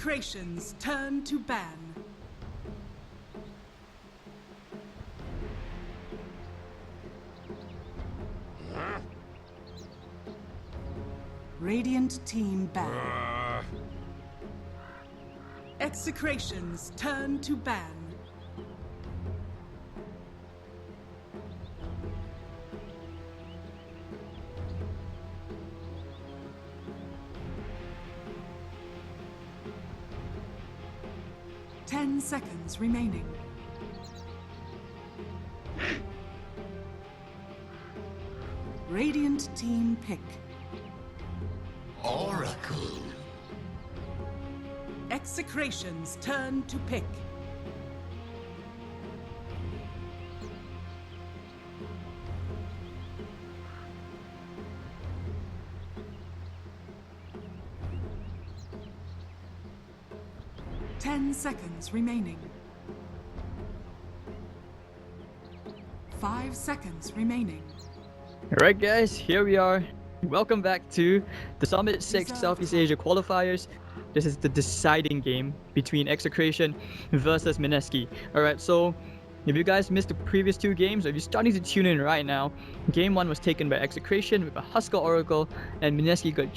Execration's turn to ban. Radiant team ban. Execration's turn to ban. Ten seconds remaining. Radiant team pick. Oracle. Execration's turn to pick. Ten seconds remaining. 5 seconds remaining. Alright guys, here we are. Welcome back to the Summit 6 Southeast Asia Qualifiers. This is the deciding game between Execration versus Mineski. Alright, so if you guys missed the previous two games, or if you're starting to tune in right now, game 1 was taken by Execration with a Husker Oracle, and Mineski got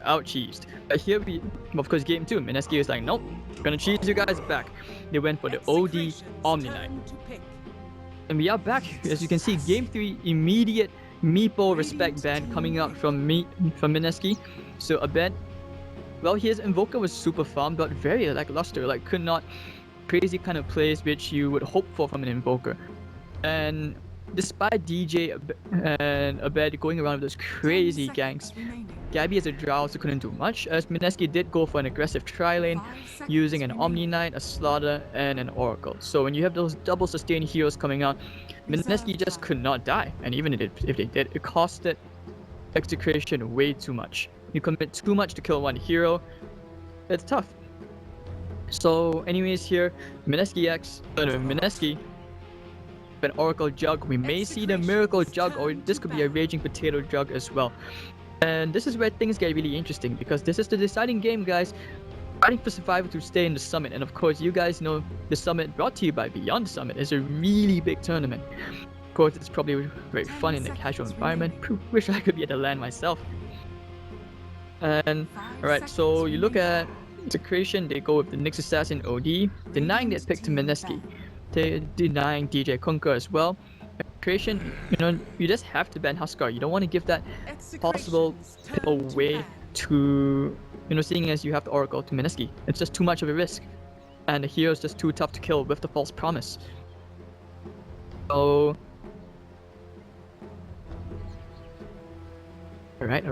out-cheesed. But here we, of course, game 2, Mineski is like, nope, gonna cheese you guys back. They went for the OD Omni Knight. And we are back. As you can see, game 3, immediate Meepo respect ban coming out from Mineski. So a ban, well, his Invoker was super farm, but very lackluster, like could not crazy kind of plays which you would hope for from an Invoker. And despite DJ and Abed going around with those crazy ganks, Gabby as a Drow also couldn't do much, as Mineski did go for an aggressive tri-lane using an Omni Knight, a Slaughter, and an Oracle. So when you have those double sustain heroes coming out, Mineski just could not die, and even if they did, it costed Execration way too much. You commit too much to kill one hero, it's tough. So anyways here, Mineski, an Oracle Jug. We may see the Miracle Jug, or this could be a Raging Potato Jug as well. And this is where things get really interesting, because this is the deciding game, guys. Fighting for survival to stay in the Summit. And of course, you guys know the Summit, brought to you by Beyond the Summit, is a really big tournament. Of course, it's probably very fun in a casual environment. Wish I could be at the LAN myself. And alright, so you look at Execration, they go with the Nyx Assassin OD, denying their pick to Mineski. They're denying DJ Kunka as well. Execration, you just have to ban Huskar. You don't want to give that possible pick away to, seeing as you have the Oracle to Mineski. It's just too much of a risk. And the hero is just too tough to kill with the false promise. So... Alright.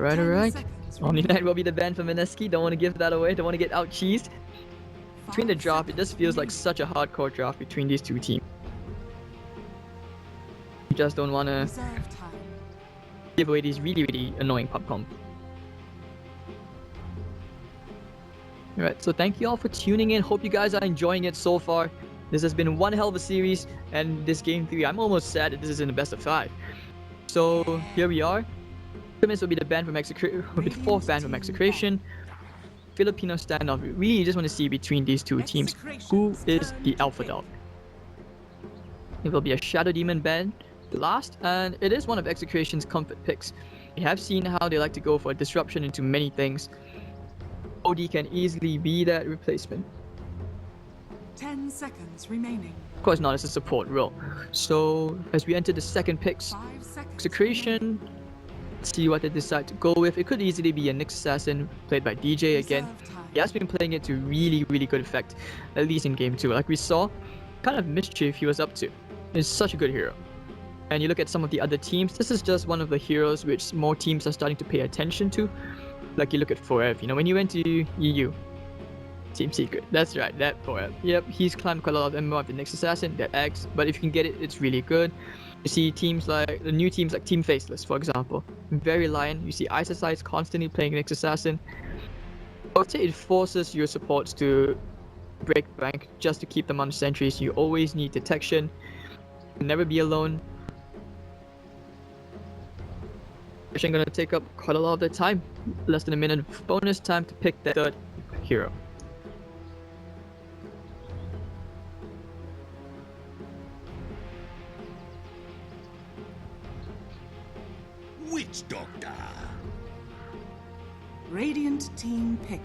Omni Knight will be the ban for Mineski. Don't want to give that away. Don't want to get out-cheesed. Between the drop, it just feels like such a hardcore draft between these two teams. You just don't want to give away these really annoying pop comp. Alright, so thank you all for tuning in. Hope you guys are enjoying it so far. This has been one hell of a series, and this game 3, I'm almost sad that this is in the best of 5. So here we are. Will be the ban from Execration, will be the 4th ban from Execration. Filipino standoff. We really just want to see between these two teams who is the alpha dog. It will be a Shadow Demon ban last, and it is one of Execration's comfort picks. We have seen how they like to go for a disruption into many things. OD can easily be that replacement. 10 seconds remaining. Of course not as a support role. So as we enter the second picks, Execration, see what they decide to go with. It could easily be a Nyx Assassin played by DJ again. He has been playing it to really good effect, at least in game 2. Like we saw, kind of mischief he was up to. He's such a good hero. And you look at some of the other teams, this is just one of the heroes which more teams are starting to pay attention to. Like you look at Forev, when you went to EU, Team Secret, that's right, that Forev. Yep, he's climbed quite a lot of MMR of the Nyx Assassin, that X, but if you can get it, it's really good. You see teams like, the new teams like Team Faceless, for example. Very Lion, you see Isocides constantly playing Nyx Assassin. I would say it forces your supports to break rank just to keep them on the sentries. You always need detection. Never be alone. I'm gonna take up quite a lot of their time. Less than a minute of bonus time to pick the third hero. Witch Doctor. Radiant team pick.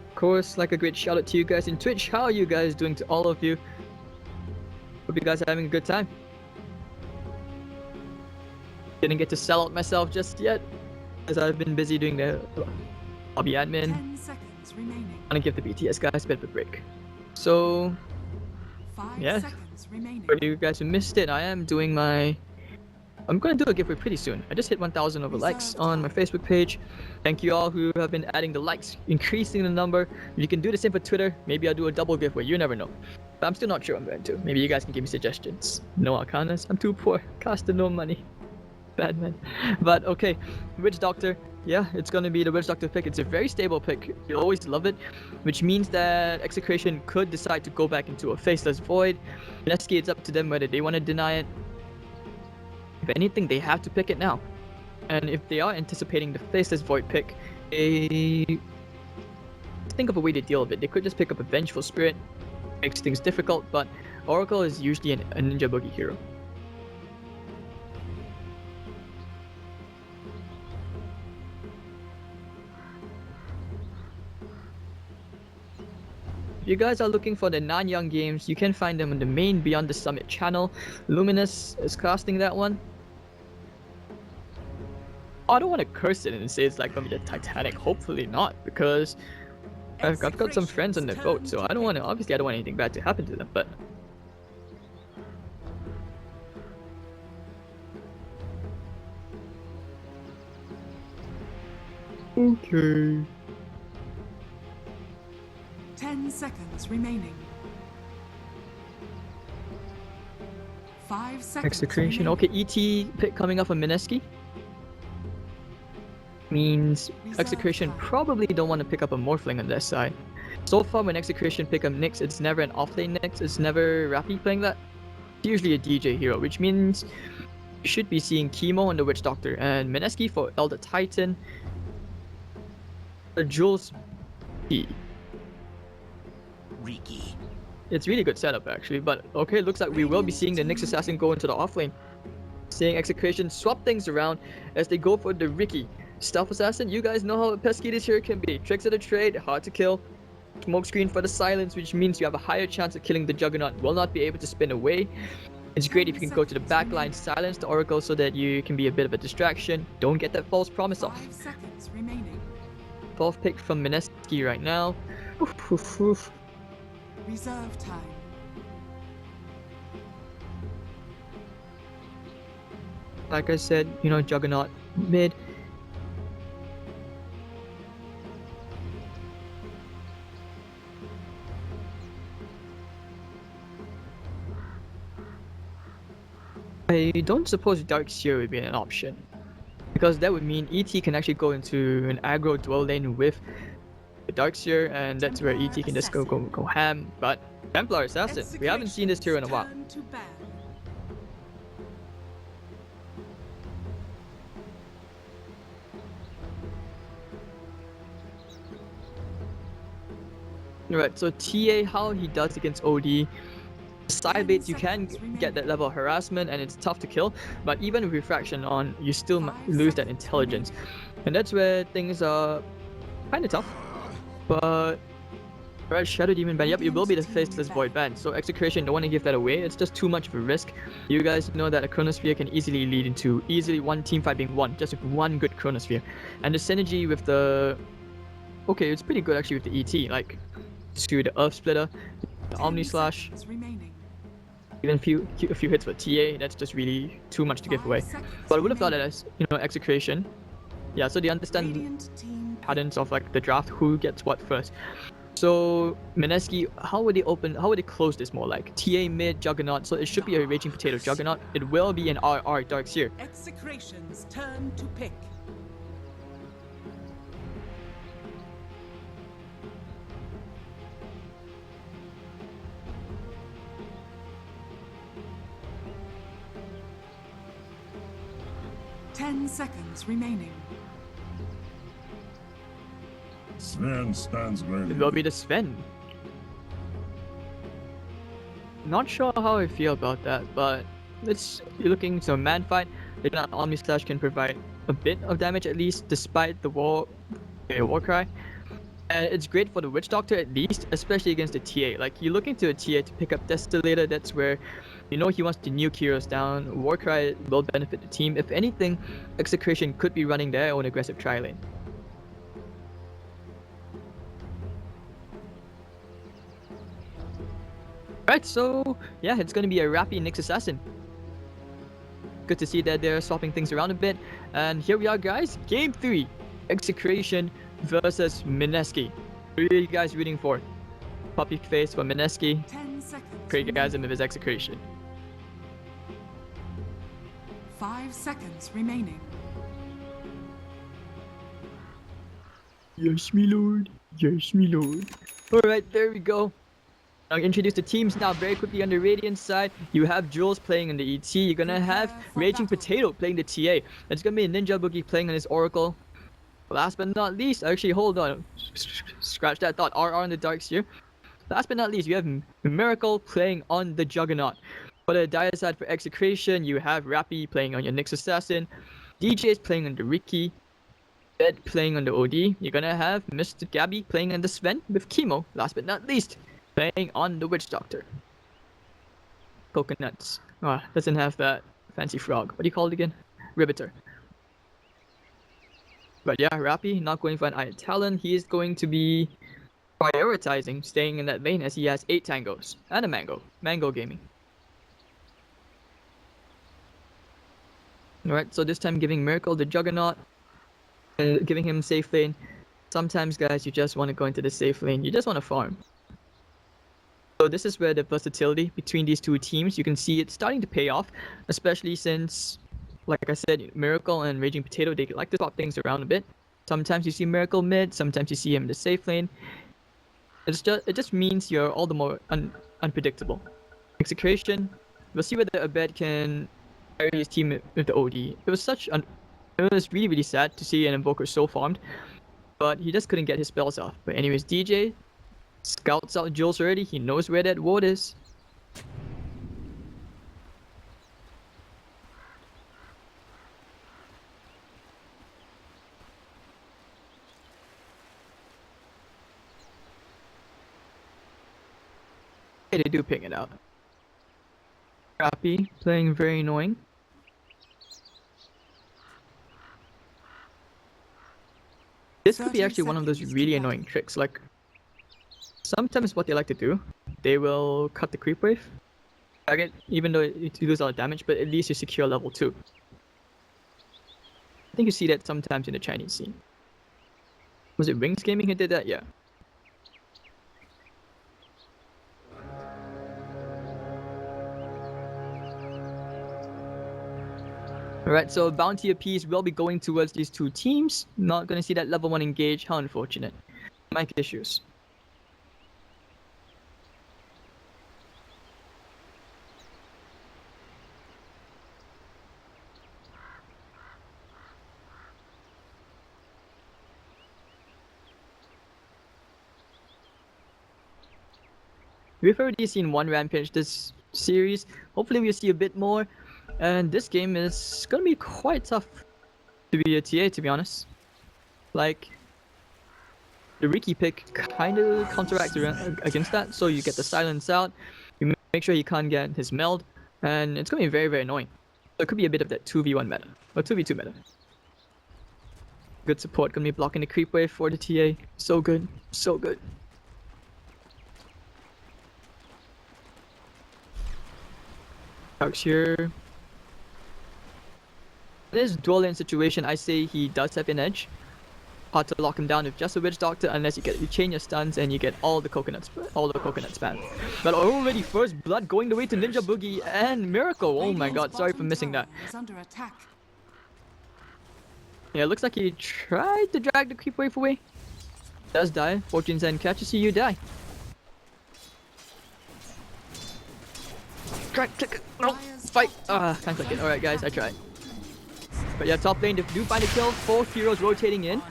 Of course, like a great shout out to you guys in Twitch. How are you guys doing to all of you? Hope you guys are having a good time. Didn't get to sell out myself just yet, as I've been busy doing the hobby admin. 10 seconds remaining. I'm gonna give the BTS guys a bit of a break. So, 5 yeah. seconds remaining. For you guys who missed it, I am doing my... I'm gonna do a giveaway pretty soon. I just hit 1,000 over likes on my Facebook page. Thank you all who have been adding the likes, increasing the number. You can do the same for Twitter. Maybe I'll do a double giveaway. You never know. But I'm still not sure I'm going to. Maybe you guys can give me suggestions. No arcanas. I'm too poor. Costing no money. Bad man. But okay, Witch Doctor. Yeah, it's gonna be the Witch Doctor pick. It's a very stable pick. You always love it, which means that Execration could decide to go back into a Faceless Void. Mineski, it's up to them whether they want to deny it. If anything, they have to pick it now. And if they are anticipating the Faceless Void pick, they think of a way to deal with it. They could just pick up a Vengeful Spirit, makes things difficult, but Oracle is usually a Ninja Boogie hero. If you guys are looking for the Nanyang games, you can find them on the main Beyond the Summit channel. Luminous is casting that one. I don't want to curse it and say it's like gonna be the Titanic. Hopefully not, because I've got some friends on that boat, so I don't want to. Obviously, I don't want anything bad to happen to them, but. Okay. 10 seconds remaining. 5 seconds. Execration. remaining. Okay, ET pick coming up on Mineski. Means Execration probably don't want to pick up a Morphling on their side. So far, when Execration pick up Nyx, it's never an offlane Nyx. It's never Rappy playing that. It's usually a DJ hero, which means you should be seeing Chemo on the Witch Doctor and Mineski for Elder Titan. Jules P. Riki. It's really good setup actually, but okay, looks like we will be seeing the Nyx Assassin go into the offlane. Seeing Execration swap things around as they go for the Riki. Stealth Assassin, you guys know how pesky this here can be. Tricks of the trade, hard to kill. Smoke screen for the silence, which means you have a higher chance of killing the Juggernaut. Will not be able to spin away. It's great if you can go to the backline, silence the Oracle so that you can be a bit of a distraction. Don't get that false promise off. 5 seconds remaining. 12th pick from Mineski right now. Oof, oof, oof. Reserve time. Like I said, you know, Juggernaut mid. I don't suppose Darkseer would be an option, because that would mean ET can actually go into an aggro dual lane with the Darkseer, and that's where ET can just go ham. But Templar Assassin, we haven't seen this hero in a while. Turn to ban. Right, so TA, how he does against OD. Side bait, you can get that level of harassment and it's tough to kill, but even with refraction on, you still lose that intelligence. And that's where things are kind of tough. But right, Shadow Demon ban, yep, it will be the Faceless Void ban. So Execration don't want to give that away, it's just too much of a risk. You guys know that a Chronosphere can easily lead into one team fight being won, just with one good Chronosphere. And the synergy with the... Okay, it's pretty good actually with the ET, like to the Earth Splitter, the 10 Omni Slash, seconds remaining. even a few hits for TA, that's just really too much to give away. But I would have thought that as, you know, Execration. Yeah, so they understand Radiant team pick. patterns of like the draft, who gets what first. So Mineski, how would they close this more like? TA mid, Juggernaut, so it should be a Raging Potato Juggernaut. It will be an RR Darkseer. Execration's turn to pick. Ten seconds remaining. Sven stands ready. It will be the Sven. Not sure how I feel about that, but you're looking to a man fight. That Omni Slash can provide a bit of damage at least, despite the war cry. And it's great for the Witch Doctor at least, especially against the TA. Like, you're looking to a TA to pick up Destillator, that's where you know he wants to nuke heroes down. Warcry will benefit the team. If anything, Execration could be running their own aggressive tri-lane. Right, so yeah, it's going to be a Rappy Nyx Assassin. Good to see that they're swapping things around a bit. And here we are, guys. Game 3. Execration versus Mineski. Who are you guys rooting for? Puppy face for Mineski. 10 seconds. Craigasm of his Execration. 5 seconds remaining. Yes, me lord. Yes, me lord. Alright, there we go. I'll introduce the teams now very quickly on the Radiant side. You have Jules playing on the ET. You're gonna have Raging Potato playing the TA. It's gonna be Ninja Boogie playing on his Oracle. Last but not least, actually, hold on. Scratch that thought. RR on the Darks here. Last but not least, you have Miracle playing on the Juggernaut. For the Dire side for Execration, you have Rappy playing on your Nyx Assassin. DJ's playing on the Ricky. Bed playing on the OD. You're gonna have Mr. Gabby playing on the Sven with Chemo. Last but not least, playing on the Witch Doctor. Coconuts. Doesn't have that fancy frog. What do you call it again? Ribbiter. But yeah, Rappy not going for an Iron Talon. He is going to be prioritizing staying in that vein as he has 8 tangos and a mango. Mango gaming. Alright, so this time giving Miracle the Juggernaut. Giving him safe lane. Sometimes, guys, you just want to go into the safe lane. You just want to farm. So this is where the versatility between these two teams, you can see it starting to pay off. Especially since, like I said, Miracle and Raging Potato, they like to swap things around a bit. Sometimes you see Miracle mid, sometimes you see him in the safe lane. It just means you're all the more unpredictable. Execration, we'll see whether Abed can carry his team with the OD. It was really, really sad to see an Invoker so farmed, but he just couldn't get his spells off. But anyways, DJ scouts out Jules already. He knows where that ward is. They do ping it out. Rappy playing very annoying. This could be actually one of those really annoying tricks. Like, sometimes what they like to do, they will cut the creep wave. Target, even though it loses a lot of damage, but at least you secure level 2. I think you see that sometimes in the Chinese scene. Was it Wings Gaming who did that? Yeah. Alright, so bounty apiece will be going towards these two teams. Not gonna see that level 1 engage. How unfortunate. Mic issues. We've already seen one Rampage this series. Hopefully we'll see a bit more. And this game is gonna be quite tough to be a TA, to be honest. Like, the Ricky pick kind of counteracts against that, so you get the silence out, you make sure he can't get his meld, and it's gonna be very, very annoying. So it could be a bit of that 2v1 meta, or 2v2 meta. Good support, gonna be blocking the creep wave for the TA. So good, so good. Darks here. In this dual lane situation, I say he does have an edge. Hard to lock him down with just a Witch Doctor unless you change your stuns and you get all the coconut spam. But already first blood going the way to Ninja Boogie and Miracle. Oh my god, sorry for missing that. Under attack. Yeah, it looks like he tried to drag the creep wave away. Does die. Fortune's End catches you, you die. Try click it. No, fight. Can't click it. Alright guys, I tried. But yeah, top lane, they do find a kill. 4 heroes rotating in.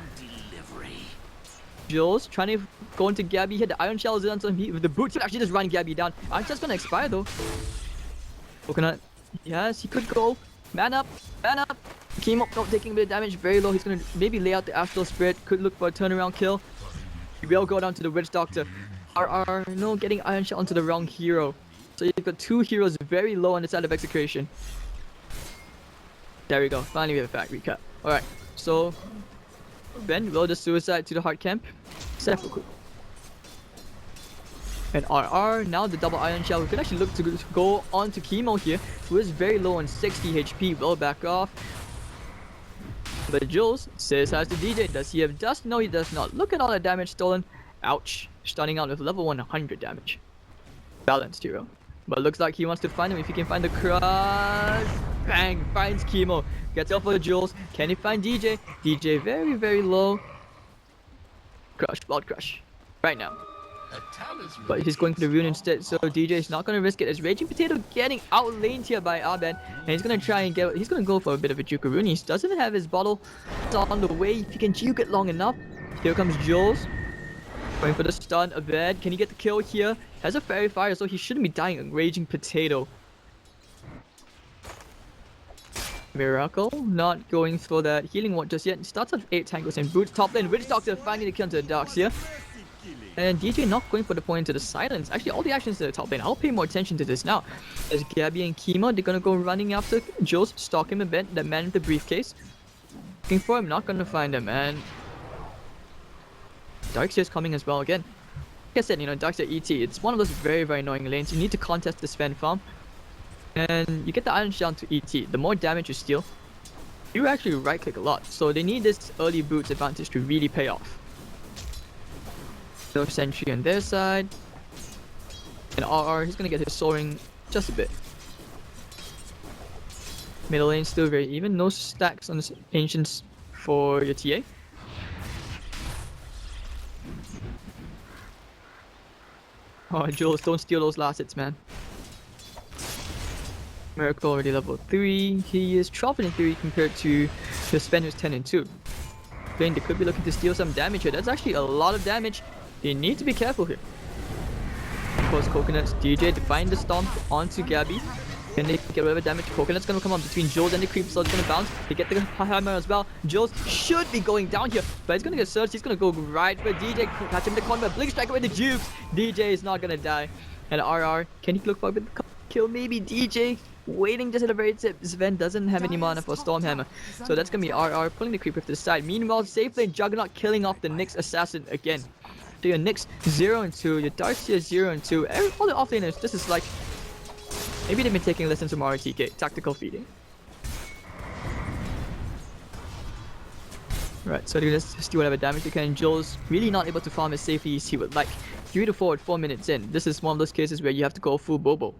Jules trying to go into Gabby. Hit the Iron Shells on some heat with the boots. Actually just run Gabby down. Iron Shell's gonna expire though. Coconut. Yes, he could go. Man up, man up. Chemo, not taking a bit of damage, very low. He's gonna maybe lay out the Astral Spirit. Could look for a turnaround kill. He will go down to the Witch Doctor. RR, no, getting Iron Shot onto the wrong hero. So you've got two heroes very low on the side of Execration. There we go. Finally we have a fact recap. Alright, so Ben will just suicide to the hard camp. Seppuku. And RR, now the double Iron Shell. We could actually look to go on to Chemo here, who is very low on 60 HP. Will back off. But Jules says has the DJ. Does he have dust? No, he does not. Look at all the damage stolen. Ouch. Starting out with level 100 damage. Balanced hero. But looks like he wants to find him. If he can find the crush. Bang! Finds Chemo. Gets off for Jules. Can he find DJ? DJ very, very low. Crush. Blood crush. Right now. But he's going for the rune instead, so DJ is not going to risk it. As Raging Potato getting outlaned here by Arben, and he's going to try and get. He's going to go for a bit of a juke rune. He doesn't have his bottle. It's on the way. If he can juke it long enough. Here comes Jules. Going for the stun. Abed. Can he get the kill here? Has a fairy fire, so he shouldn't be dying. Raging Potato. Miracle. Not going for that healing ward just yet. Starts with 8 tangles and boots. Top lane. Witch Doctor finding the kill into the darks here. And DJ not going for the point into the silence. Actually, all the actions to the top lane. I'll pay more attention to this now. As Gabby and Chemo, they're gonna go running after Jules, stalk him a bit. That man with the briefcase. Looking for him, not gonna find him. And Darkseer's coming as well again. Like I said, you know, Darkseer ET, it's one of those very, very annoying lanes. You need to contest the Sven farm. And you get the Iron Shell to ET. The more damage you steal, you actually right click a lot. So they need this early boots advantage to really pay off. No sentry on their side. And RR, he's gonna get his soaring just a bit. Middle lane still very even. No stacks on the ancients for your TA. Oh, Jules, don't steal those last hits, man. Miracle already level 3. He is 12 and 3 compared to the Sven who's 10 and 2. They could be looking to steal some damage here. That's actually a lot of damage. You need to be careful here. Of course, Coconuts, DJ to find the stomp onto Gabby. Can they get whatever damage? Coconut's gonna come up between Jules and the creep, so it's gonna bounce. They get the hammer as well. Jules should be going down here, but he's gonna get searched. He's gonna go right for DJ. Catch him in the corner, Blink Strike away the jukes. DJ is not gonna die. And RR, can he look for a bit of kill? Maybe DJ. Waiting just at the very tip. Sven doesn't have any mana for Stormhammer, so that's gonna be RR pulling the creeper to the side. Meanwhile, safe lane Juggernaut killing off the Nyx assassin again. So your Nyx 0 and 2, your Darkseer 0 and 2. All the offlaners, this is like maybe they've been taking lessons from RTK, tactical feeding. Right, so they're gonna steal whatever damage they can. Jules really not able to farm as safely as he would like. 3 to 4 minutes in. This is one of those cases where you have to go full Bobo.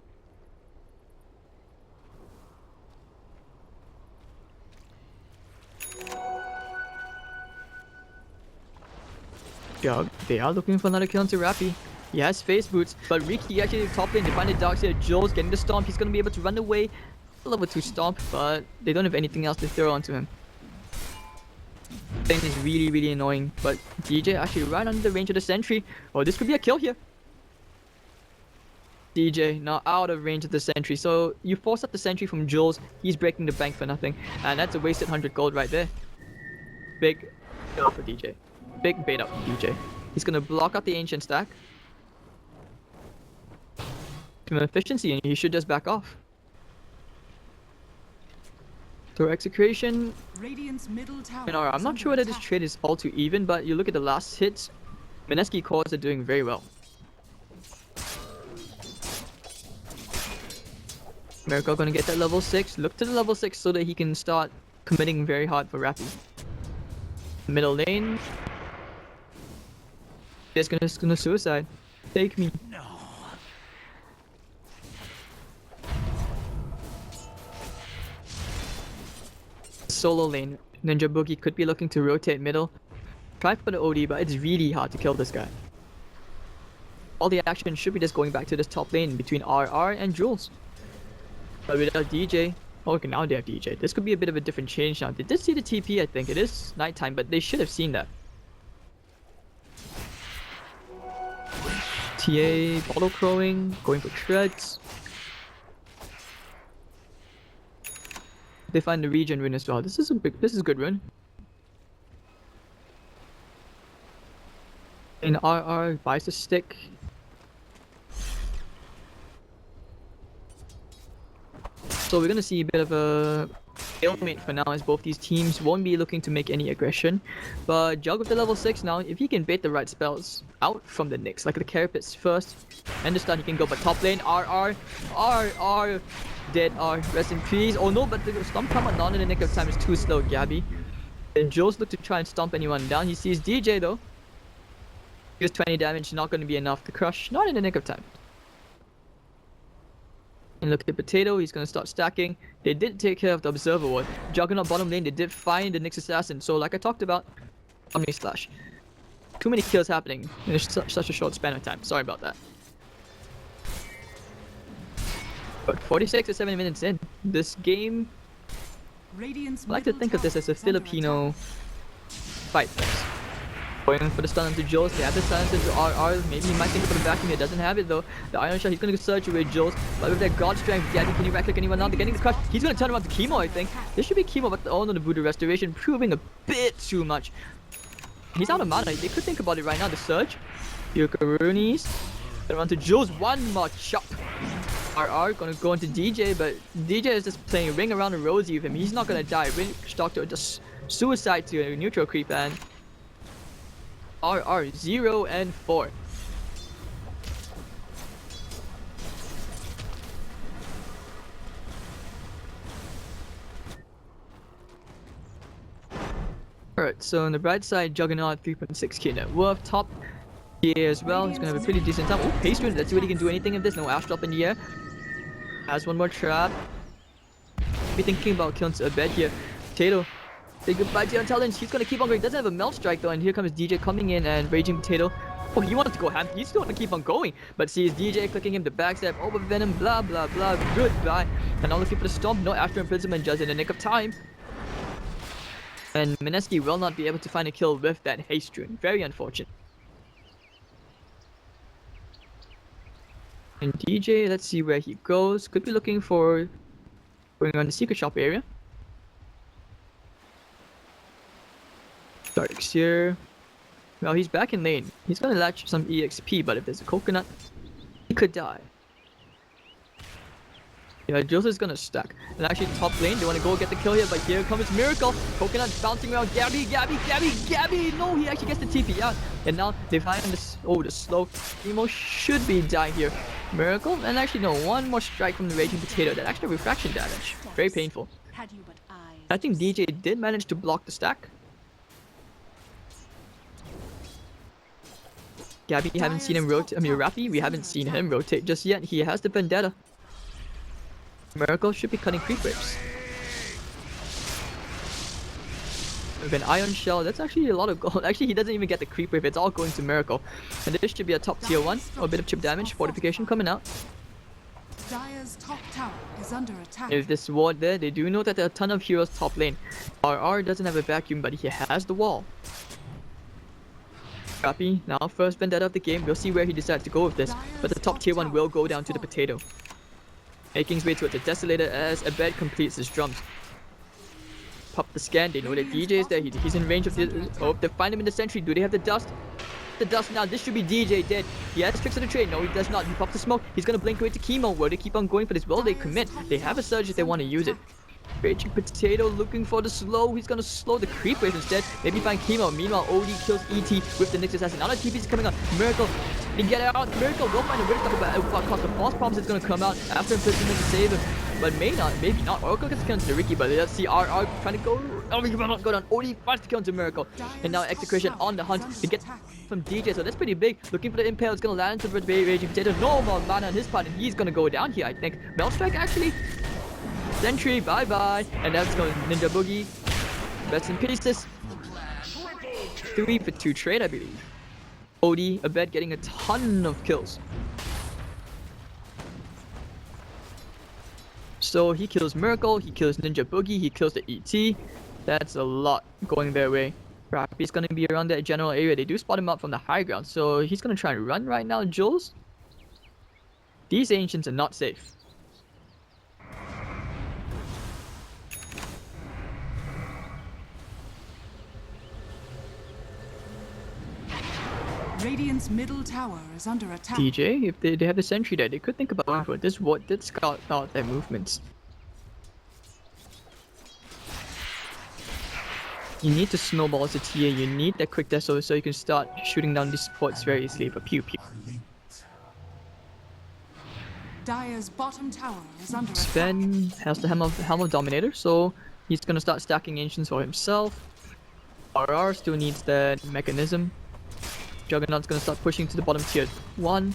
Yeah, they are looking for another kill onto Rappy. He has face boots, but Riki actually top lane to find the Darkseer. Jules getting the stomp. He's gonna be able to run away. Level 2 stomp, but they don't have anything else to throw onto him. Thing is really, really annoying. But DJ actually right under the range of the sentry. Oh, this could be a kill here. DJ now out of range of the sentry. So you force up the sentry from Jules. He's breaking the bank for nothing, and that's a wasted 100 gold right there. Big kill for DJ. Big bait up DJ. He's gonna block out the ancient stack. Give him efficiency and he should just back off. So Execration. And I'm not sure whether this trade is all too even, but you look at the last hits. Mineski cores are doing very well. Miracle gonna get that level 6. Look to the level 6 so that he can start committing very hard for Rappy. Middle lane. He's gonna suicide. Take me. No. Solo lane. Ninja Boogie could be looking to rotate middle. Try for the OD, but it's really hard to kill this guy. All the action should be just going back to this top lane between RR and Jules. But without DJ, oh, okay, now they have DJ. This could be a bit of a different change now. They did see the TP, I think. It is nighttime, but they should have seen that. TA, bottle crowing, going for treads. They find the regen rune as well. This is a good rune. And RR buys a stick. So we're gonna see a bit of a stalemate for now, as both these teams won't be looking to make any aggression. But Jug with the level 6 now, if he can bait the right spells out from the Nyx, like the Carapits first, and the stun he can go, but top lane, RR, dead R, rest in peace. Oh no, but the stomp come not in the nick of time is too slow, Gabby. And Jules look to try and stomp anyone down. He sees DJ though. He 20 damage, not going to be enough to crush, not in the nick of time. And look at the potato, he's going to start stacking. They did take care of the observer ward. Juggernaut bottom lane, they did find the Nyx assassin. So like I talked about, Omni Slash. Too many kills happening in such a short span of time. Sorry about that. But 46 or 7 minutes in, this game, I like to think of this as a Filipino fight. Going for the stun onto Jules, they have the silence into RR, maybe he might think for the vacuum, he doesn't have it though. The Iron Shot, he's gonna search away Jules, but with that God Strength, Gabby, can you right click anyone now? They're getting the crush, he's gonna turn around to Chemo, I think. This should be Chemo, but oh no, the Voodoo Restoration proving a bit too much. He's out of mana, they could think about it right now, the Surge. Yokarunis, turn around to Jules, one more chop. RR gonna go into DJ, but DJ is just playing ring around the rosy with him, he's not gonna die. Witch Doctor just suicide to a neutral creep, and RR 0 and 4. Alright, so on the bright side, Juggernaut 3.6k net worth, top tier as well. He's gonna have a pretty decent time. Oh, Paste Rune, let's see what he can do anything of this. No Ash Drop in the air. Has one more trap. Be thinking about killing a bed here. Potato. Say goodbye to Untalent. He's gonna keep on going. He doesn't have a Melt Strike though, and here comes DJ coming in and Raging Potato. Oh, he wanted to go ham. He's still gonna keep on going, but sees DJ clicking him the backstab. Over Venom, blah blah blah. Goodbye. And now looking for the Stomp. No After Imprisonment just in the nick of time. And Mineski will not be able to find a kill with that Haste Rune. Very unfortunate. And DJ, let's see where he goes. Could be looking for going around the Secret Shop area. Dark's here. Well, he's back in lane. He's gonna latch some EXP, but if there's a coconut, he could die. Yeah, Jules is gonna stack. And actually, top lane, they want to go get the kill here, but here comes Miracle. Coconut bouncing around. Gabby. No, he actually gets the TP out. And now they find this. Oh, the slow. Emo should be dying here. Miracle, and actually, no, one more strike from the Raging Potato. That extra refraction damage. Very painful. I think DJ did manage to block the stack. Gabby, haven't seen him rotate. I mean, Rafi, we haven't seen him rotate just yet. He has the Vendetta. Miracle should be cutting creep waves. With an Iron Shell, that's actually a lot of gold. Actually, he doesn't even get the creep wave. It's all going to Miracle. And this should be a top tier 1. Or a bit of chip damage. Fortification coming out. Dire's top tower is under attack. If this ward there, they do know that there are a ton of heroes top lane. RR doesn't have a vacuum, but he has the wall. Crappy, now first Vendetta of the game. We'll see where he decides to go with this. But the top tier 1 will go down to the Potato. Making his way towards the Desolator as Abed completes his drums. Pop the scan, they know that DJ is there. He's in range of the... Oh, they find him in the sentry. Do they have the dust? The dust now. This should be DJ dead. He has tricks on the trade. No, he does not. He pops the smoke. He's gonna blink away to Chemo. Will they keep on going for this? Will they commit? They have a surge if they want to use it. Raging Potato looking for the slow. He's gonna slow the creep wave instead. Maybe find Chemo. Meanwhile, OD kills ET with the Nyx Assassin. Now the TP is coming on. Miracle. They get out. Miracle will find a Witch Doctor, but what cost? The false promise is gonna come out after imprisonment to save him. But maybe not. Oracle gets killed into Ricky, but let's see RR trying to go. Oh, he cannot go down. OD finds the kill into Miracle. And now Execration on the hunt to get from DJ. So that's pretty big. Looking for the impale. It's gonna land into the Raging Potato. No more mana on his part, and he's gonna go down here, I think. Melt Strike actually. Sentry, bye bye. And that's going Ninja Boogie. Rest in pieces. 3 for 2 trade, I believe. OD, Abed getting a ton of kills. So he kills Miracle, he kills Ninja Boogie, he kills the ET. That's a lot going their way. Rappy's gonna be around that general area. They do spot him up from the high ground, so he's gonna try and run right now, Jules. These ancients are not safe. Radiant's middle tower is under attack. DJ, if they have the sentry there, they could think about going for it. This what did scout out their movements. You need to snowball as a TA, you need that quick deso so you can start shooting down these spots very easily for pew pew. Dire's bottom tower is under attack. Sven has the Helm of Dominator, so he's gonna start stacking Ancients for himself. RR still needs that mechanism. Juggernaut's gonna start pushing to the bottom tier 1.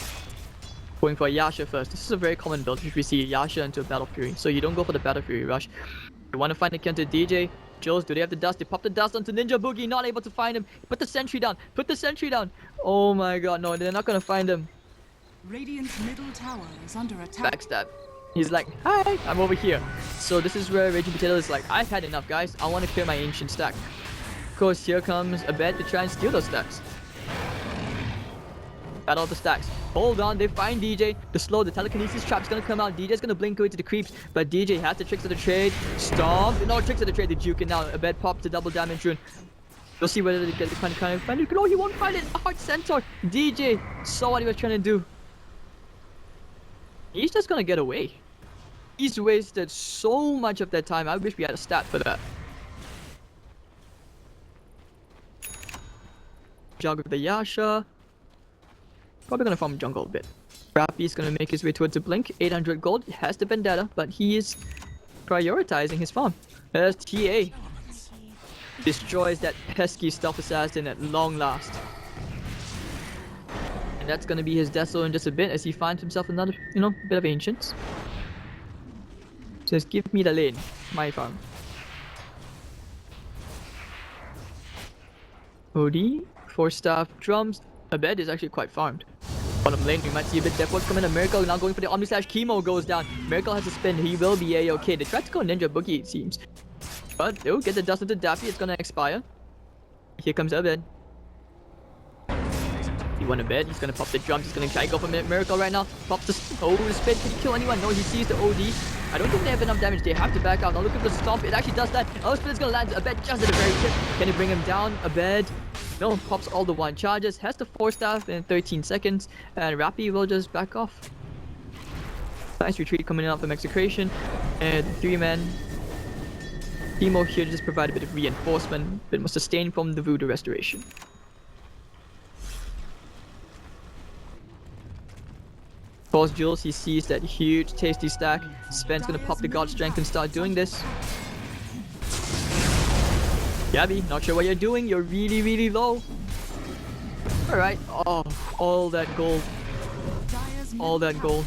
Going for a Yasha first. This is a very common build if we see Yasha into a Battle Fury. So you don't go for the Battle Fury rush. You want to find the counter DJ. Jules, do they have the dust? They pop the dust onto Ninja Boogie, not able to find him. Put the sentry down. Put the sentry down. Oh my god, no, they're not gonna find him. Radiant's middle tower is under attack. Backstab. He's like, hi, I'm over here. So this is where Raging Potato is like, I've had enough, guys. I want to clear my ancient stack. Of course, here comes a bed to try and steal those stacks. Battle of the stacks. Hold on, they find DJ. The slow, the telekinesis trap's gonna come out. DJ's gonna blink away to the creeps, but DJ has the tricks of the trade. Stomp. No tricks of the trade. The juke and now a bed pop to double damage rune. We'll see whether they get the kind of find it. No, he won't find it. A hard centaur. DJ saw what he was trying to do. He's just gonna get away. He's wasted so much of that time. I wish we had a stat for that. Jog with the Yasha. Probably gonna farm jungle a bit. Rappy's gonna make his way towards the blink. 800 gold. He has the vendetta, but he is prioritizing his farm. There's TA. Destroys that pesky stealth assassin at long last. And that's gonna be his deso in just a bit as he finds himself another, bit of ancients. Says, give me the lane. My farm. OD. 4 staff drums. A bed is actually quite farmed. Bottom lane, we might see a bit depth coming. A Miracle now going for the Omni Slash. Chemo goes down. Miracle has to spin. He will be A-okay. They tried to go Ninja Boogie, it seems. But they'll get the dust into Daffy. It's gonna expire. Here comes a bed. He won a bed. He's gonna pop the drums. He's gonna try to go for Miracle right now. Pops the spin. Can he kill anyone? No, he sees the OD. I don't think they have enough damage. They have to back out. Now look at the stomp. It actually does that. Oh, spin is gonna land. A bed just at the very tip. Can he bring him down? A bed. No, pops all the 1 charges, has the 4 staff in 13 seconds, and Rappy will just back off. Nice retreat coming out from Execration, and 3-man. Timo here to just provide a bit of reinforcement, but must sustain from the Voodoo Restoration. Falls Jules, he sees that huge tasty stack. Sven's gonna pop the God Strength and start doing this. Gabby, not sure what you're doing. You're really, really low. Alright. Oh, all that gold. All that gold.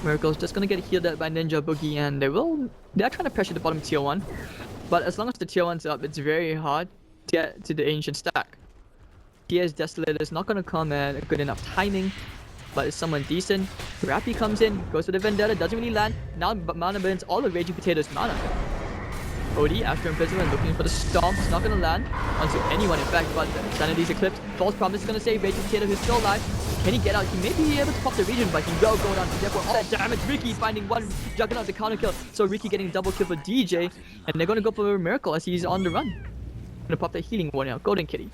Miracle's just gonna get healed up by Ninja Boogie, and they're trying to pressure the bottom tier 1. But as long as the tier 1's up, it's very hard to get to the ancient stack. TS Desolator is not gonna come at a good enough timing. But it's someone decent. Rappy comes in, goes for the Vendetta, doesn't really land. Now mana burns all of Raging Potato's mana. OD, after imprisonment, looking for the stomp. It's not gonna land onto anyone, in fact, but Sanity's eclipsed. False Promise is gonna save Raging Potato, who's still alive. Can he get out? He may be able to pop the region, but he will go down. Therefore, all that damage. Ricky finding 1 Juggernaut to counter kill. So Ricky getting double kill for DJ. And they're gonna go for a Miracle as he's on the run. Gonna pop the healing one now. Golden Kitty.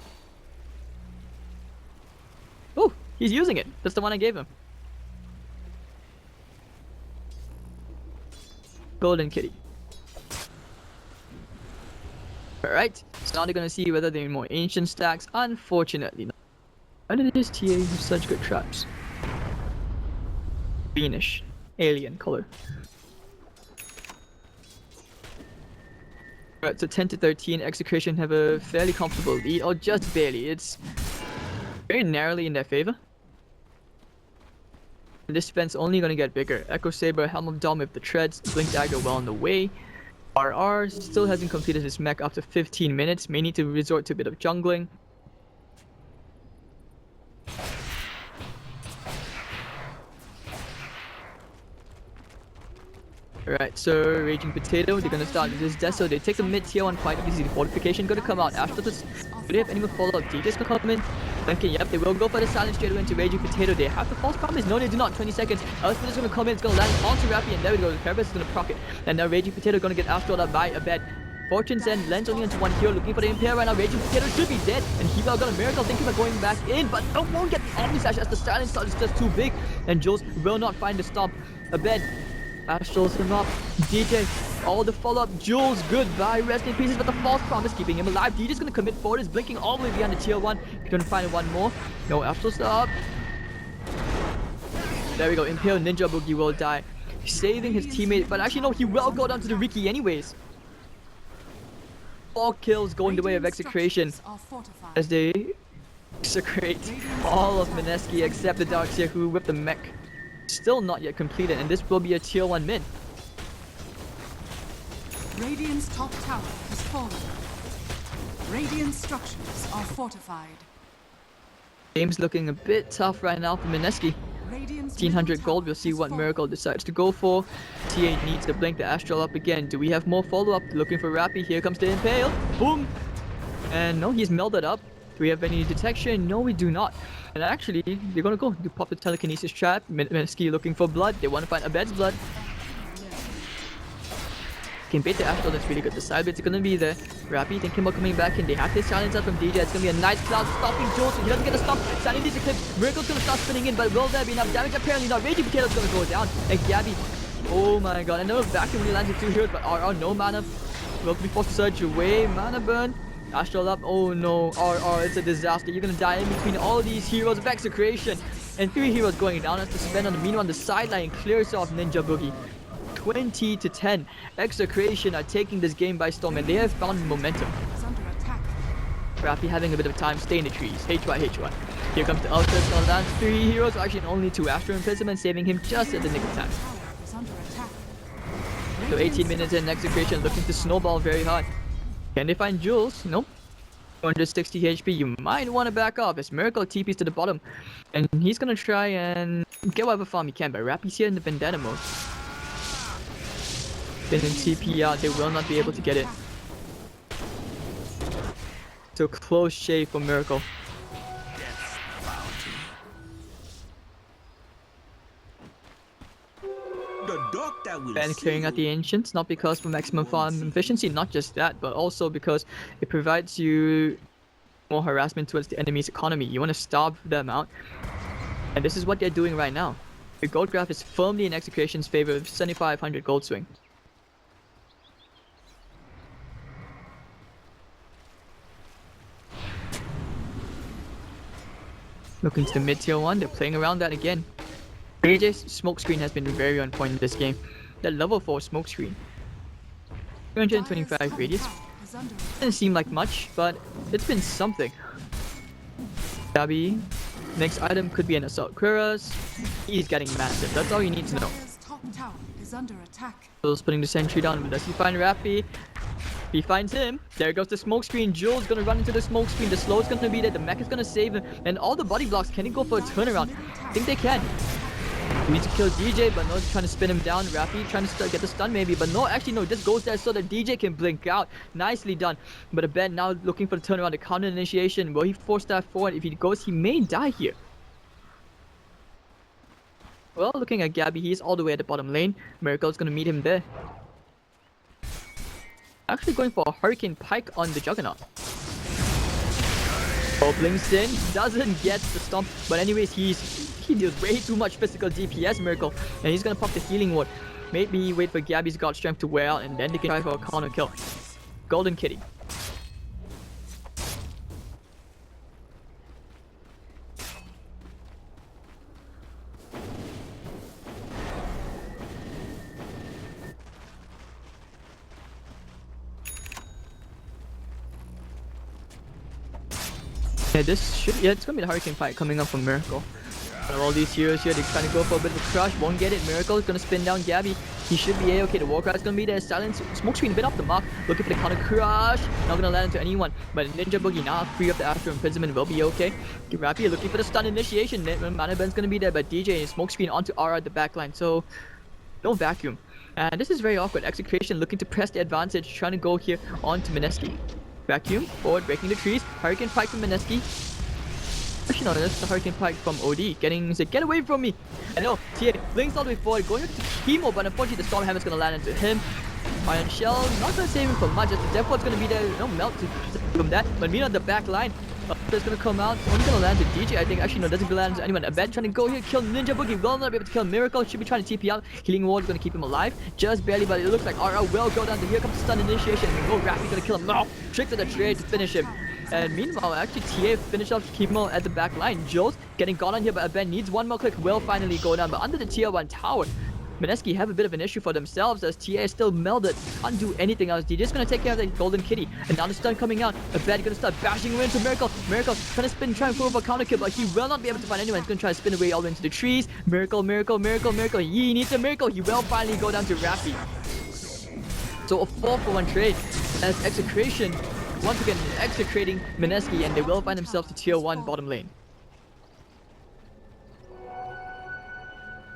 Oh, he's using it. That's the one I gave him. Golden Kitty. Alright, so now they're gonna see whether they need more ancient stacks. Unfortunately not. Why did this TA have such good traps? Greenish. Alien color. Alright, so 10 to 13, Execration have a fairly comfortable lead, or just barely. It's very narrowly in their favor. This fence only gonna get bigger. Echo Saber, Helm of Dom with the treads, Blink Dagger well on the way. RR still hasn't completed his mech after 15 minutes, may need to resort to a bit of jungling. Alright, so Raging Potato, they're gonna start this Deso. They take the mid tier 1 quite easy. The fortification gonna come out after this. Do they have any more follow-up? DJ's gonna come in. Okay, yep, they will go for the silence straight away into Raging Potato. They have the false promise. No, they do not. 20 seconds. Elspeth is gonna come in, it's gonna land onto Rappy, and there we go. The Carapace is gonna proc it. And now Raging Potato gonna get after up by a bed. Fortune's End lands only onto one hero, looking for the Impair right now. Raging Potato should be dead, and Heba got a miracle, thinking about going back in, but no, won't get the Omni Slash as the silence start is just too big, and Jules will not find the stomp. A bed. Astrals him up. DJ, all the follow-up. Jules, goodbye. Rest in pieces, but the false promise keeping him alive. DJ's gonna commit forward. Is blinking all the way behind the tier 1. Gonna find one more. No, Astrals up. There we go. Impale Ninja Boogie will die. Saving his teammate, but actually no, he will go down to the Riki anyways. 4 kills going the way of Execration as they execrate all of Mineski except the Darkseer, who with the mech still not yet completed, and this will be a tier 1 mid. Radiant's top tower has fallen. Radiant structures are fortified. Game's looking a bit tough right now for Mineski. 1500 gold, we'll see what Miracle decides to go for. T8 needs to blink the Astral up again. Do we have more follow-up? Looking for Rappy. Here comes the Impale. Boom! And no, he's melded up. Do we have any detection? No, we do not. And actually, they're gonna go to pop the telekinesis trap. Mineski looking for blood. They want to find Abed's blood. Can bait the Astral, that's really good. The side bits are gonna be there. Rappy thinking about coming back in. They have this challenge up from DJ. It's gonna be a nice cloud stopping Jules, so he doesn't get a stop. Suddenly this eclipse. Miracle's gonna start spinning in, but will there be enough damage? Apparently not. Raging Potato's gonna go down. And Gabby. Oh my god. Another vacuum really lands with 2 heroes, but RR no mana. Will be forced to surge away. Mana burn. Astral up. Oh no. RR, it's a disaster. You're gonna die in between all these heroes of Execration. And 3 heroes going down as to spend on the meanwhile on the sideline clears off Ninja Boogie. 20 to 10. Execration are taking this game by storm, and they have found momentum. Rappy having a bit of time, stay in the trees. HY. Here comes the Ultra, it's gonna land 3 heroes, actually only 2 Astral Imprisonment, saving him just at the nick of time. So 18 minutes in, Execration looking to snowball very hard. Can they find Jules? Nope. 260 HP, you might want to back off as Miracle TPs to the bottom. And he's gonna try and get whatever farm he can, but Rappy's here in the Vendetta mode. Then in TP out, they will not be able to get it. So close shave for Miracle. And clearing out the Ancients, not because for maximum farm efficiency, not just that, but also because it provides you more harassment towards the enemy's economy. You want to starve them out. And this is what they're doing right now. The gold graph is firmly in Execration's favor with 7500 gold swing. Looking to the mid tier 1, they're playing around that again. AJ's smoke screen has been very on point in this game. That level 4 smoke screen. 225 radius. Doesn't seem like much, but it's been something. Gabby. Next item could be an Assault Cuirass. He's getting massive, that's all you need to know. Jules putting the sentry down, but does he find Rappy? He finds him. There goes the smoke screen. Jules gonna run into the smoke screen. The slow is gonna be there. The mech is gonna save him. And all the body blocks, can he go for a turnaround? I think they can. He needs to kill DJ, but no, trying to spin him down. Rappy trying to get the stun maybe, but no, actually no, just goes there so that DJ can blink out. Nicely done. But Ben now looking for the turnaround, the counter initiation. Will he force that forward? If he goes, he may die here. Well, looking at Gabby, he's all the way at the bottom lane. Miracle's gonna meet him there. Actually going for a Hurricane Pike on the Juggernaut. Oh, blinks in, doesn't get the stomp, but anyways, he deals way too much physical DPS, Miracle, and he's gonna pop the healing ward. Maybe wait for Gabby's God Strength to wear out, and then they can try for a counter kill. Golden Kitty. Yeah, it's gonna be the Hurricane Pike coming up from Miracle. Out of all these heroes here, they're trying to go for a bit of a crush, won't get it. Miracle is gonna spin down Gabby. He should be A-okay. The Warcry is gonna be there. Silence, smoke screen a bit off the mark. Looking for the counter crush. Not gonna land into anyone. But Ninja Boogie now free up the Astral Imprisonment will be okay. Rappy looking for the stun initiation. Mana Ben's gonna be there, but DJ is smoke screen onto RR at the backline. So no vacuum. And this is very awkward. Execration looking to press the advantage, trying to go here onto Mineski. Vacuum, forward, breaking the trees. Hurricane Pike from Mineski. Actually, no, that's the Hurricane Pike from OD. Get away from me! I know, TA blinks all the way forward, going into Chemo, but unfortunately the Stormhammer's gonna land into him. Iron Shell, not gonna save him for much, as the Death Ward's gonna be there, no melt to from that. But meanwhile, the back line, is gonna come out. Only gonna land to DJ, I think. Actually, no, doesn't land to anyone. Abed trying to go here, kill Ninja Boogie. Will not be able to kill Miracle. Should be trying to TP out. Healing Ward gonna keep him alive. Just barely, but it looks like RR will go down to here comes the stun initiation. And go Rappi gonna kill him. No! Trick to the trade to finish him. And meanwhile, actually, TA finished off Chemo at the back line. Jules getting gone on here, but Abed needs one more click. Will finally go down, but under the tier 1 tower, Mineski have a bit of an issue for themselves as TA is still melded. Can't do anything else. DJ's gonna take care of the golden kitty. And now the stun coming out. Abed gonna start bashing away into Miracle. Miracle trying to spin, trying to pull over a counter kill, but he will not be able to find anyone. He's gonna try to spin away all the way into the trees. Miracle. He needs a miracle. He will finally go down to Rappi. So a 4-for-1 trade as Execration once again execrating Mineski, and they will find themselves to tier 1 bottom lane.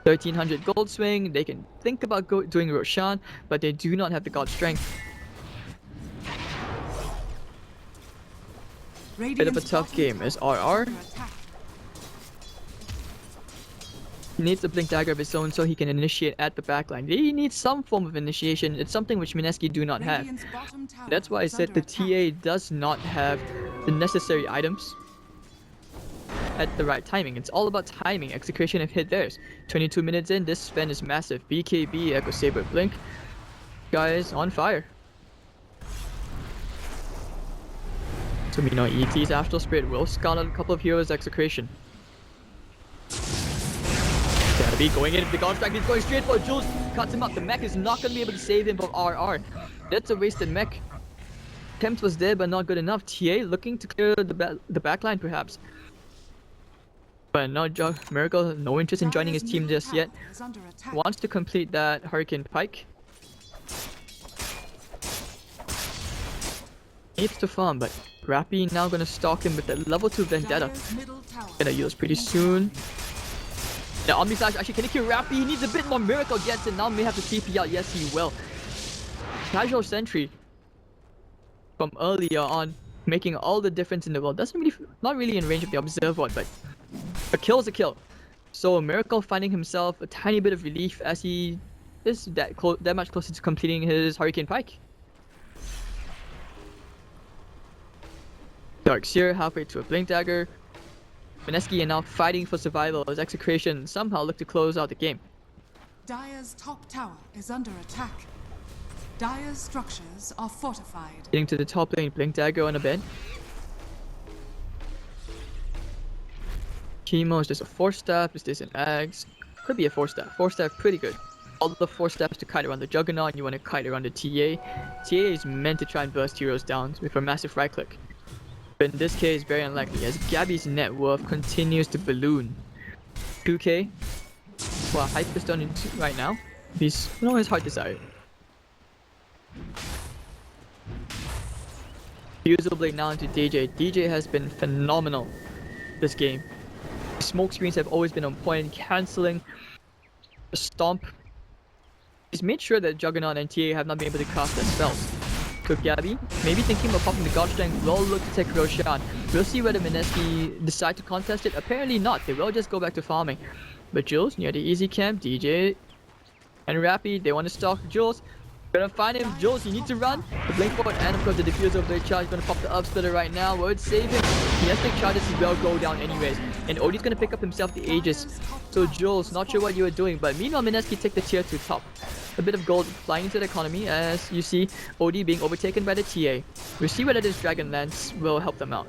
1300 gold swing, they can think about doing Roshan, but they do not have the god strength. Bit of a tough game as RR needs a blink dagger of his own so he can initiate at the backline. He needs some form of initiation. It's something which Mineski do not have. That's why I said the TA does not have the necessary items at the right timing. It's all about timing. Execration have hit theirs. 22 minutes in, this spend is massive. BKB, Echo Saber, Blink. Guys, on fire. So we know ET's Astral Spirit will scout out a couple of heroes' Execration. Gotta be going in. If the god strike is going straight for Jules, cuts him up. The mech is not gonna be able to save him from RR. That's a wasted mech. Attempt was there, but not good enough. TA looking to clear the backline, perhaps. But no, Miracle, no interest in joining his team just yet. Wants to complete that Hurricane Pike. Needs to farm, but Rappi now gonna stalk him with the level 2 Vendetta. Gonna use pretty soon. The Omni Slash actually can he kill Rappi? He needs a bit more. Miracle gets it. Now may have to TP out. Yes, he will. Casual Sentry from earlier on, making all the difference in the world. Not really in range of the Observe one, but a kill is a kill. So Miracle finding himself a tiny bit of relief as he is that much closer to completing his Hurricane Pike. Darkseer halfway to a Blink Dagger. Mineski are now fighting for survival as Execration somehow look to close out the game. Dire's top tower is under attack. Dire's structures are fortified. Getting to the top lane, Blink Dagger on a bed. Chemo is just a 4-staff. Is this an Axe? Could be a 4-staff. 4-staff, pretty good. All the 4 staffs to kite around the Juggernaut. You want to kite around the TA. TA is meant to try and burst heroes down with a massive right click. But in this case, very unlikely as Gabby's net worth continues to balloon. 2k. Well, Hyperstone into right now. He's always hard to decide. Fusil Blade now into DJ. DJ has been phenomenal this game. Smoke screens have always been on point, cancelling the stomp. He's made sure that Juggernaut and TA have not been able to cast their spells. So Gabby, maybe thinking about popping the God Strength, will look to take Roshan. We'll see whether Mineski decide to contest it. Apparently not. They will just go back to farming. But Jules near the easy camp, DJ and Rappi, they want to stalk Jules. Gonna find him. Jules, you need to run. The Blink forward and of course the Diffuser Blade charge. Gonna pop the up splitter right now. Would save him. He has to take charges. He will go down anyways. And Odie's gonna pick up himself the Aegis. So Jules, not sure what you were doing, but meanwhile Mineski take the tier 2 top. A bit of gold flying into the economy as you see Odie being overtaken by the TA. We'll see whether this Dragon Lance will help them out.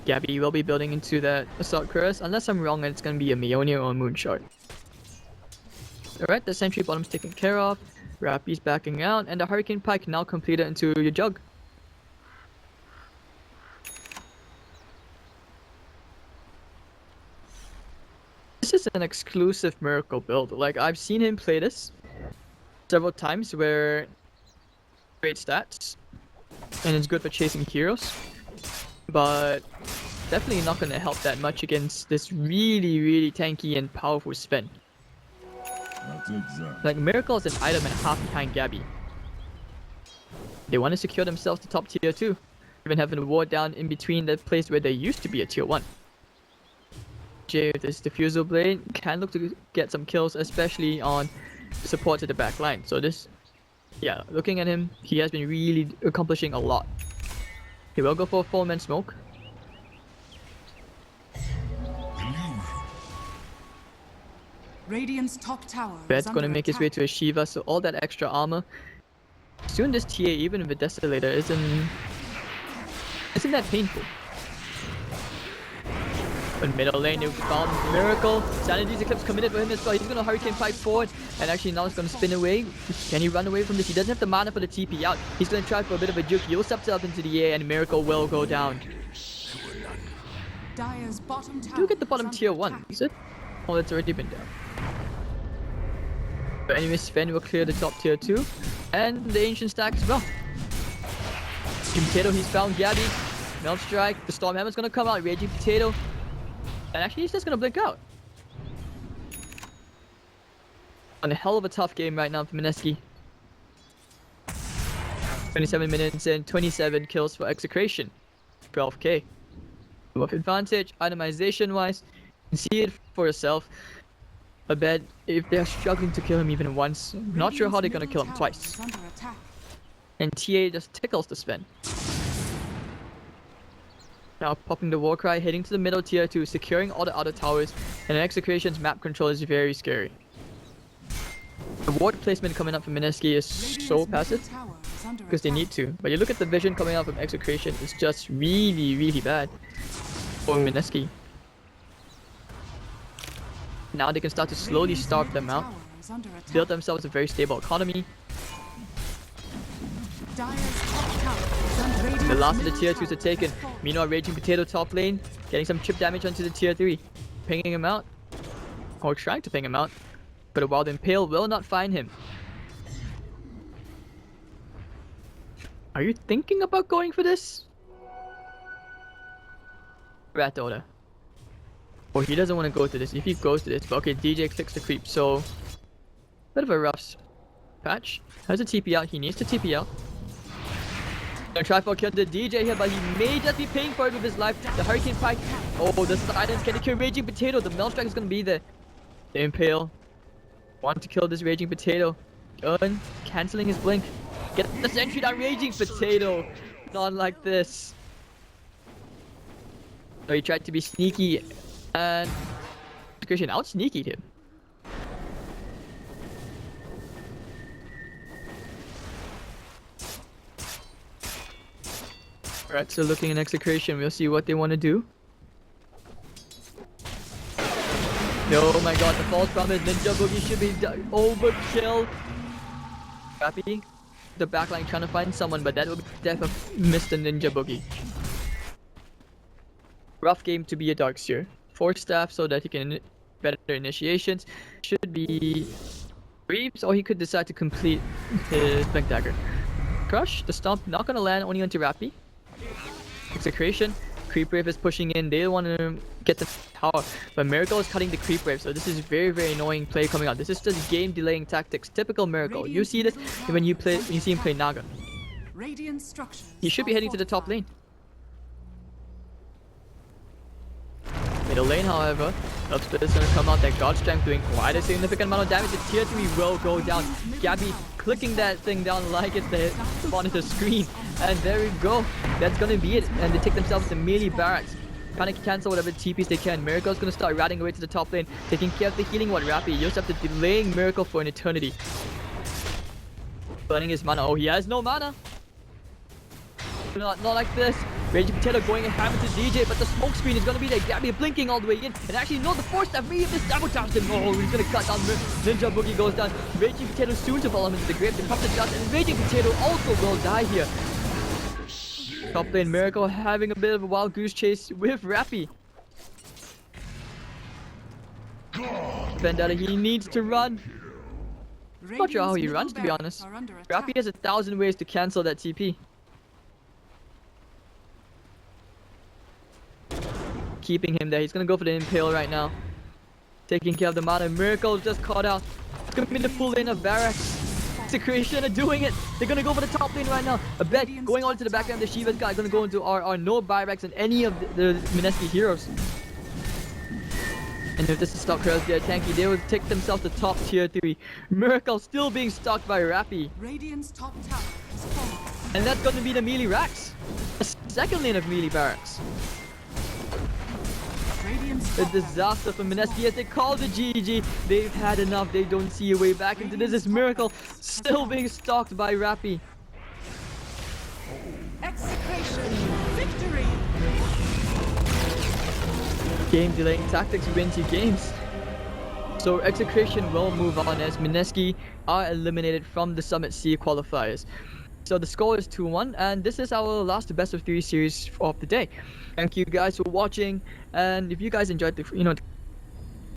Gabby will be building into that Assault Cuirass, unless I'm wrong and it's gonna be a Mjolnir or a Moonshard. Alright, the Sentry bottom's taken care of. Rappi's backing out, and the Hurricane Pike now completed into your Jug. This is an exclusive Miracle build. Like, I've seen him play this several times where great stats and it's good for chasing heroes, but definitely not going to help that much against this really tanky and powerful spin. That's exact. Like, Miracle is an item and a half behind Gabby. They want to secure themselves to top tier 2. Even having a ward down in between the place where there used to be a tier 1. Jay with this diffusal blade can look to get some kills, especially on support to the back line. So this, yeah, looking at him, he has been really accomplishing a lot. He will go for a full man smoke. Radiant's top tower Bed's is gonna under make his way attack. to a Shiva, so all that extra armor. Soon this TA, even with Desolator, isn't that painful. But middle lane, they found Miracle. Sanity's Eclipse committed for him as well. He's gonna Hurricane Pipe forward, and actually now he's gonna spin away. Can he run away from this? He doesn't have the mana for the TP out. He's gonna try for a bit of a juke. He'll step up into the air, and Miracle will go down. Dire's bottom tower Do get the is bottom under tier 1, attack. is it? Oh, it's already been down. But anyways, Sven will clear the top tier 2, and the Ancient stack as well. Raging Potato, he's found Gabby. Melt Strike, the Storm Hammer's gonna come out, Raging Potato. And actually, he's just gonna blink out. On a hell of a tough game right now for Mineski. 27 minutes and 27 kills for Execration. 12k. With advantage, itemization wise, you can see it for yourself. I bet if they're struggling to kill him even once, not sure how they're gonna kill him twice. Is under attack. And TA just tickles the Sven. Now popping the Warcry, heading to the middle tier 2, securing all the other towers, and Execration's map control is very scary. The ward placement coming up from Mineski is so Radiant's passive, middle tower is under because they attack. need to. But you look at the vision coming out from Execration, it's just really, really bad for Mineski. Now they can start to slowly Radiant's starve them middle out, tower is under attack. build themselves a very stable economy. Dire's top tower is under The Radiant's last of the middle tier 2s tower are taken. has fallen. Meanwhile, Raging Potato top lane, getting some chip damage onto the tier 3. Pinging him out. Or trying to ping him out. But a Wild Impale will not find him. Are you thinking about going for this? Rat Order. Or he doesn't want to go to this. If he goes to this, but okay, DJ clicks the creep, so bit of a rough patch. Has a TP out, he needs to TP out. Gonna try for a kill the DJ here, but he may just be paying for it with his life. The Hurricane Pike. Oh, the silence. Can he kill Raging Potato? The Melt Strike is gonna be there. The Impale. Want to kill this Raging Potato. Cancelling his blink. Get the sentry down, Raging Potato. Not like this. So he tried to be sneaky, and Christian out sneakied him. Alright, so looking at Execration, we'll see what they want to do. Oh my god, the false promise, Ninja Boogie should be overkill. Happy. The backline trying to find someone, but that would be death of Mr. Ninja Boogie. Rough game to be a Darkseer. 4 staff so that he can better initiations. Should be Reeves, or he could decide to complete his Blink Dagger. Crush, the stomp not gonna land, only onto Rappy. Execration, Creep Wave is pushing in, they want to get the tower, but Miracle is cutting the Creep Wave, so this is very, very annoying play coming out. This is just game delaying tactics, typical Miracle. You see this when you see him play Naga. Radiant structures He should be are heading to the top fortified. lane. Middle lane, however, Upsplit is going to come out. That God Strength doing quite a significant amount of damage. The tier 3 will go down. Gabby clicking that thing down like it's the monitor screen. And there we go. That's going to be it. And they take themselves to melee barracks. Trying to cancel whatever TPs they can. Miracle's going to start riding away to the top lane. Taking care of the healing what Rappy. Used up to delaying Miracle for an eternity. Burning his mana. Oh, he has no mana. Not like this. Raging Potato going and hammer to DJ, but the smoke screen is going to be there. Gabby blinking all the way in. And actually, no, the force that may have just sabotaged him. Oh, he's going to cut down. Ninja Boogie goes down. Raging Potato soon to follow him into the grave. They pop the shots, and Raging Potato also will die here. Top lane Miracle having a bit of a wild goose chase with Rappy. Vendetta, he needs to run. Not sure how he Radiant's runs, to be middle honest. barracks are under attack. Rappy has 1,000 ways to cancel that TP. Keeping him there. He's gonna go for the Impale right now. Taking care of the mana. Miracle just caught out. It's gonna be the full lane of barracks. Execration are doing it. They're gonna go for the top lane right now. A bet going on to the back end. The Shiva's guy gonna go into our no buybacks on any of the Mineski heroes. And if this is stock heroes, they're tanky. They will take themselves to top tier 3. Miracle still being stalked by Rappy. Radiant's top tower has fallen. And that's gonna be the melee racks. A second lane of melee barracks. Radiant's A top tower disaster for Mineski as they call the GG. They've had enough. They don't see a way back into this. Is Miracle still being stalked by Rappy. Execration victory. Game delaying tactics wins you games. So Execration will move on as Mineski are eliminated from the Summit C qualifiers. So the score is 2-1, and this is our last best of 3 series of the day. Thank you guys for watching, and if you guys enjoyed the